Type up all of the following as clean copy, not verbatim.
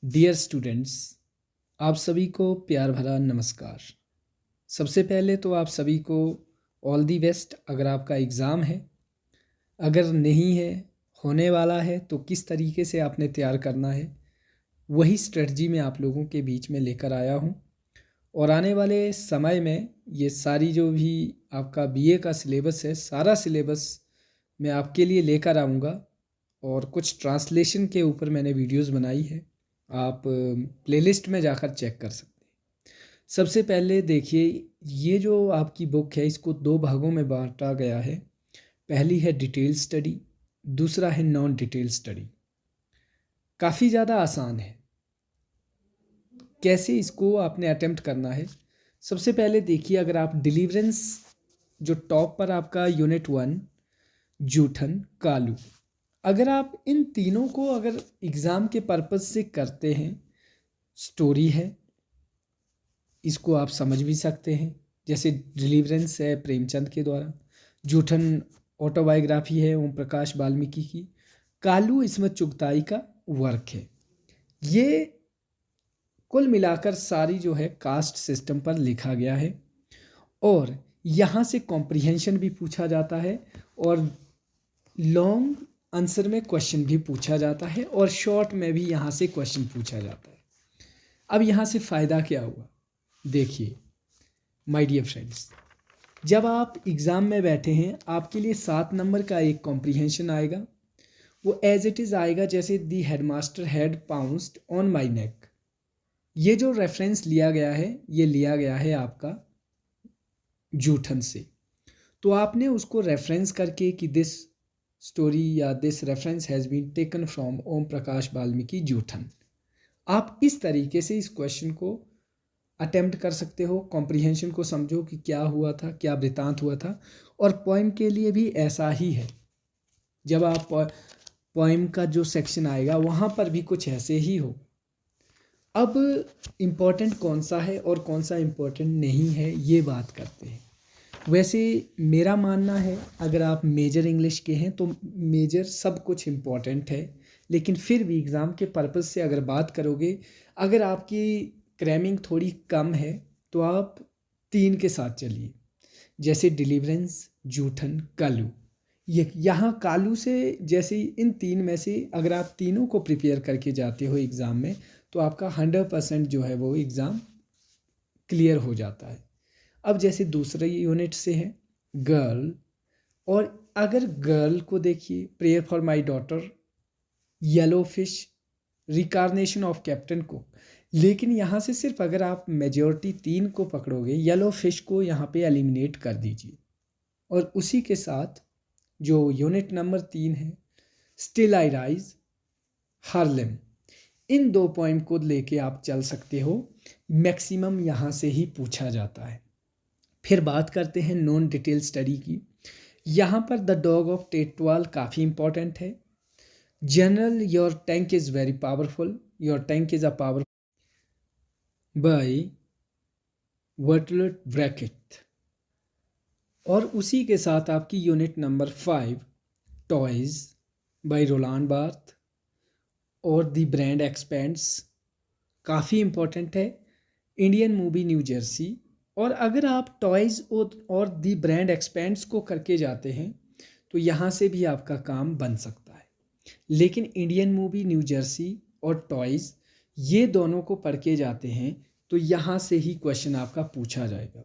Dear students, आप सभी को प्यार भरा नमस्कार। सबसे पहले तो आप सभी को ऑल दी बेस्ट। अगर आपका एग्ज़ाम है, अगर नहीं है, होने वाला है, तो किस तरीके से आपने तैयार करना है, वही स्ट्रेटजी मैं आप लोगों के बीच में लेकर आया हूँ। और आने वाले समय में ये सारी जो भी आपका बीए का सिलेबस है, सारा सिलेबस मैं आपके लिए लेकर आऊँगा। और कुछ ट्रांसलेशन के ऊपर मैंने वीडियोस बनाई है, आप प्लेलिस्ट में जाकर चेक कर सकते हैं। सबसे पहले देखिए, ये जो आपकी बुक है इसको दो भागों में बांटा गया है। पहली है डिटेल स्टडी, दूसरा है नॉन डिटेल स्टडी। काफ़ी ज़्यादा आसान है, कैसे इसको आपने अटेम्प्ट करना है। सबसे पहले देखिए, अगर आप डिलीवरेंस जो टॉप पर आपका यूनिट 1 जूठन कालू, अगर आप इन तीनों को अगर एग्ज़ाम के पर्पज़ से करते हैं, स्टोरी है, इसको आप समझ भी सकते हैं। जैसे डिलीवरेंस है प्रेमचंद के द्वारा, जूठन ऑटोबायोग्राफी है ओम प्रकाश वाल्मीकि की, कालू इस्मत चुगताई का वर्क है। ये कुल मिलाकर सारी जो है कास्ट सिस्टम पर लिखा गया है। और यहाँ से कॉम्प्रिहेंशन भी पूछा जाता है, और लॉन्ग आंसर में क्वेश्चन भी पूछा जाता है, और शॉर्ट में भी यहाँ से क्वेश्चन पूछा जाता है। अब यहाँ से फ़ायदा क्या हुआ, देखिए माय डियर फ्रेंड्स, जब आप एग्ज़ाम में बैठे हैं, आपके लिए 7 नंबर का एक कॉम्प्रिहेंशन आएगा। वो एज इट इज़ आएगा, जैसे the headmaster had pounced on my neck. ये जो रेफरेंस लिया गया है, ये लिया गया है आपका जूठन से। तो आपने उसको रेफरेंस करके कि दिस स्टोरी या this reference has been taken from Om Prakash Valmiki Joothan, आप इस तरीके से इस क्वेश्चन को अटेम्प्ट कर सकते हो। कॉम्प्रिहेंशन को समझो कि क्या हुआ था, क्या वृतांत हुआ था। और पोइम के लिए भी ऐसा ही है, जब आप पोइम का जो सेक्शन आएगा वहाँ पर भी कुछ ऐसे ही हो। अब इम्पोर्टेंट कौन सा है और कौन सा इम्पोर्टेंट नहीं है, ये बात करते हैं। वैसे मेरा मानना है, अगर आप मेजर इंग्लिश के हैं तो मेजर सब कुछ इम्पोर्टेंट है, लेकिन फिर भी एग्ज़ाम के पर्पज़ से अगर बात करोगे, अगर आपकी क्रैमिंग थोड़ी कम है तो आप 3 के साथ चलिए। जैसे डिलीवरेंस, जूठन, कालू। ये यहाँ कालू से, जैसे इन 3 में से अगर आप तीनों को प्रिपेयर करके जाते हो एग्ज़ाम में, तो आपका 100% जो है वो एग्ज़ाम क्लियर हो जाता है। अब जैसे दूसरे यूनिट से है गर्ल, और अगर गर्ल को देखिए, prayer for my daughter, yellow fish, reincarnation of captain को। लेकिन यहाँ से सिर्फ अगर आप मेजॉरिटी 3 को पकड़ोगे, येलो फिश को यहाँ पे एलिमिनेट कर दीजिए। और उसी के साथ जो यूनिट नंबर 3 है still I rise, Harlem, in 2 point को लेके आप चल सकते हो। मैक्सिमम यहाँ से ही पूछा जाता है। फिर बात करते हैं नॉन डिटेल स्टडी की। यहाँ पर द डॉग ऑफ टेटवाल काफ़ी इंपॉर्टेंट है। General, your tank is very powerful, your tank is a power by Bertolt Brecht. और उसी के साथ आपकी unit number 5 toys by Roland Barthes और द ब्रांड एक्सपेंड्स, काफ़ी इंपॉर्टेंट है। Indian movie New Jersey. और अगर आप टॉयज़ और दी ब्रांड एक्सपेंड्स को करके जाते हैं तो यहाँ से भी आपका काम बन सकता है। लेकिन इंडियन मूवी न्यू जर्सी और टॉयज़, ये दोनों को पढ़ के जाते हैं तो यहाँ से ही क्वेश्चन आपका पूछा जाएगा।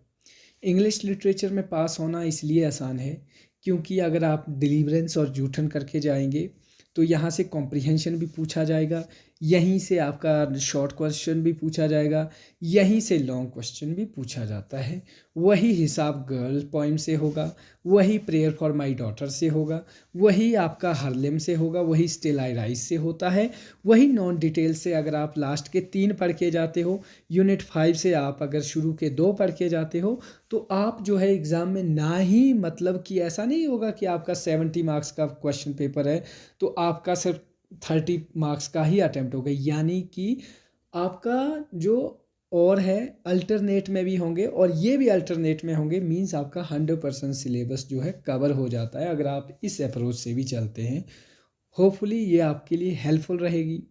इंग्लिश लिटरेचर में पास होना इसलिए आसान है क्योंकि अगर आप डिलीवरेंस और जूठन करके जाएंगे तो यहाँ से कॉम्प्रिहेंशन भी पूछा जाएगा, यहीं से आपका शॉर्ट क्वेश्चन भी पूछा जाएगा, यहीं से लॉन्ग क्वेश्चन भी पूछा जाता है। वही हिसाब गर्ल पोइम से होगा, वही प्रेयर फॉर माय डॉटर से होगा, वही आपका हार्लेम से होगा, वही स्टिल आई राइज से होता है, वही नॉन डिटेल से अगर आप लास्ट के 3 पढ़ के जाते हो, यूनिट 5 से आप अगर शुरू के 2 पढ़ के जाते हो, तो आप जो है एग्ज़ाम में ना ही, मतलब कि ऐसा नहीं होगा कि आपका 70 मार्क्स का क्वेश्चन पेपर है तो आपका सिर्फ 30 मार्क्स का ही अटैम्प्ट होगा। यानी कि आपका जो और है अल्टरनेट में भी होंगे और ये भी अल्टरनेट में होंगे। मींस आपका 100% सिलेबस जो है कवर हो जाता है अगर आप इस अप्रोच से भी चलते हैं। होपफुली ये आपके लिए हेल्पफुल रहेगी।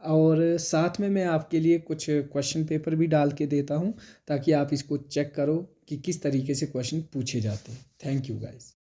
और साथ में मैं आपके लिए कुछ क्वेश्चन पेपर भी डाल के देता हूँ ताकि आप इसको चेक करो कि किस तरीके से क्वेश्चन पूछे जाते हैं। Thank you guys.